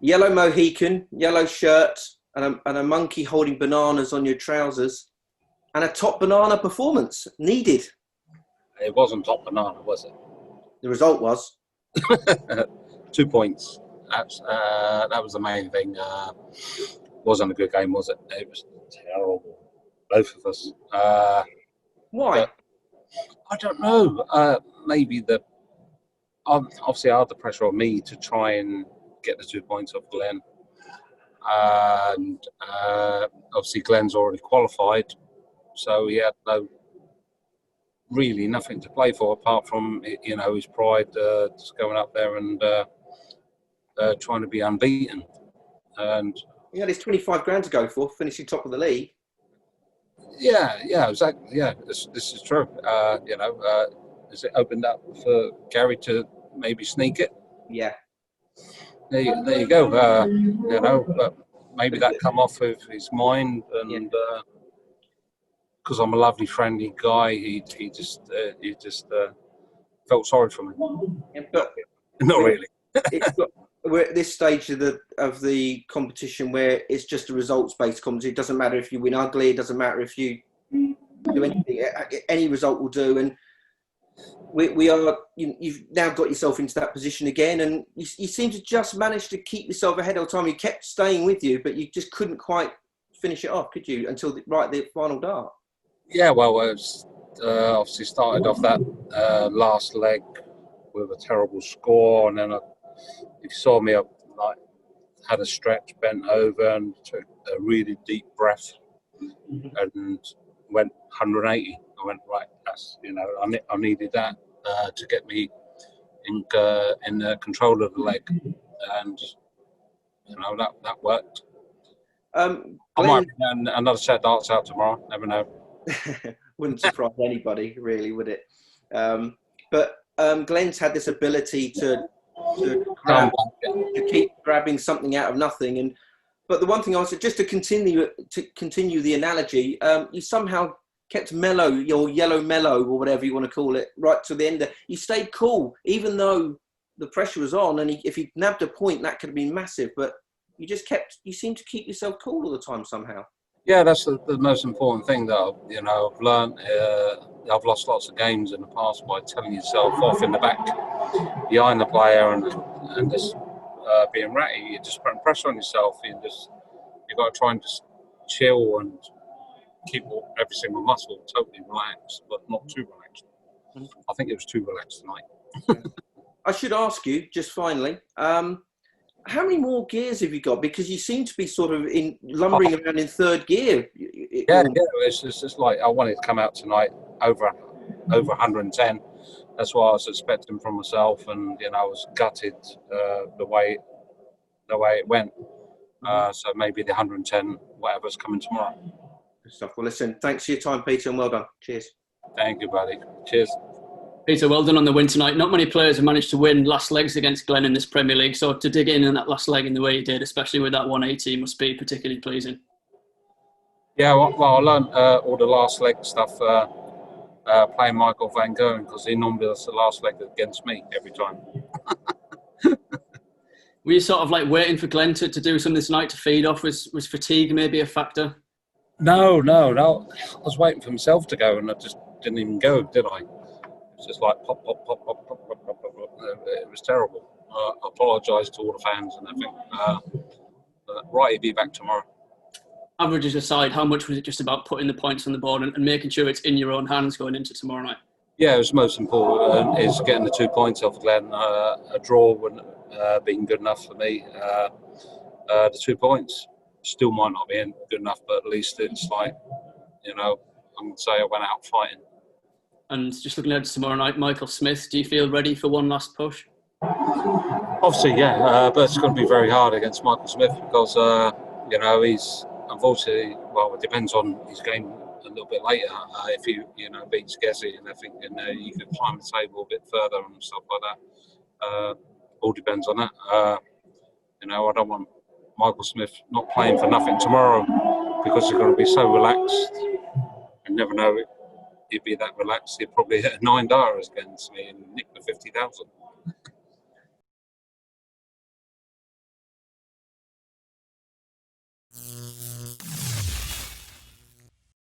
Yellow Mohican, yellow shirt, and a monkey holding bananas on your trousers, and a top banana performance needed. It wasn't top banana, was it? The result was 2 points. That was the main thing. Wasn't a good game, was it? It was terrible, both of us. why? I don't know. Maybe obviously I had the pressure on me to try and get the 2 points off Glen, and obviously Glen's already qualified, so he had nothing to play for apart from his pride, just going up there and trying to be unbeaten. And He had his 25 grand to go for, finishing top of the league. yeah, exactly. Yeah, this is true. Has it opened up for Gary to maybe sneak it? Yeah. There you go. But maybe that come off of his mind, and because I'm a lovely, friendly guy, he just felt sorry for me. Yeah, but Not really. We're at this stage of the competition where it's just a results-based competition. It doesn't matter if you win ugly. It doesn't matter if you do anything. Any result will do. And we are. You've now got yourself into that position again, and you seem to just manage to keep yourself ahead of time. You kept staying with you, but you just couldn't quite finish it off, could you? Until the final dart. Yeah, well, it was, obviously started off that last leg with a terrible score, and then if you saw me, I had a stretch, bent over, and took a really deep breath, and went 180. I went, right, that's I needed that to get me in control of the leg, and that worked. Glen, I might bring another set of darts out tomorrow. Never know. Wouldn't surprise anybody, really, would it? But Glen's had this ability to keep grabbing something out of nothing. But the one thing I was just to continue the analogy, you somehow kept mellow, your yellow mellow or whatever you want to call it, right to the end. You stayed cool, even though the pressure was on. And if he nabbed a point, that could have been massive. But you seemed to keep yourself cool all the time somehow. Yeah, that's the most important thing that I've learned. I've lost lots of games in the past by telling yourself off in the back, behind the player, and just being ratty. You're just putting pressure on yourself. You've got to try and just chill and keep every single muscle totally relaxed, but not too relaxed. I think it was too relaxed tonight. I should ask you, just finally, how many more gears have you got? Because you seem to be sort of lumbering around in third gear. Yeah, it's just like I wanted to come out tonight over 110. That's what I was expecting from myself, and I was gutted the way it went. So maybe the 110, whatever's coming tomorrow. Good stuff. Well, listen, thanks for your time, Peter, and well done. Cheers. Thank you, buddy. Cheers. Peter, well done on the win tonight. Not many players have managed to win last legs against Glen in this Premier League, so to dig in that last leg in the way you did, especially with that 180, must be particularly pleasing. Yeah, well I learned all the last leg stuff playing Michael Van Gogh, because he normally does the last leg against me every time. Were you sort of like waiting for Glen to do something tonight to feed off? Was fatigue maybe a factor? No. I was waiting for himself to go, and I just didn't even go, did I? It was just like pop. It was terrible. I apologise to all the fans and everything. Wright, he'll be back tomorrow. Averages aside, how much was it just about putting the points on the board and making sure it's in your own hands going into tomorrow night? Yeah, it was most important is getting the 2 points off Glen. A draw wouldn't been good enough for me. The 2 points still might not be good enough, but at least it's like, I'm going to say I went out fighting. And just looking ahead to tomorrow night, Michael Smith, do you feel ready for one last push? Obviously, yeah, but it's going to be very hard against Michael Smith because, he's unfortunately, well, it depends on his game a little bit later. If he, beats Gessie, and I think, you could climb the table a bit further and stuff like that. All depends on that. I don't want Michael Smith not playing for nothing tomorrow because he's going to be so relaxed. And never know he'd be that relaxed. He'd probably hit a 9 darters against me and nick the 50,000.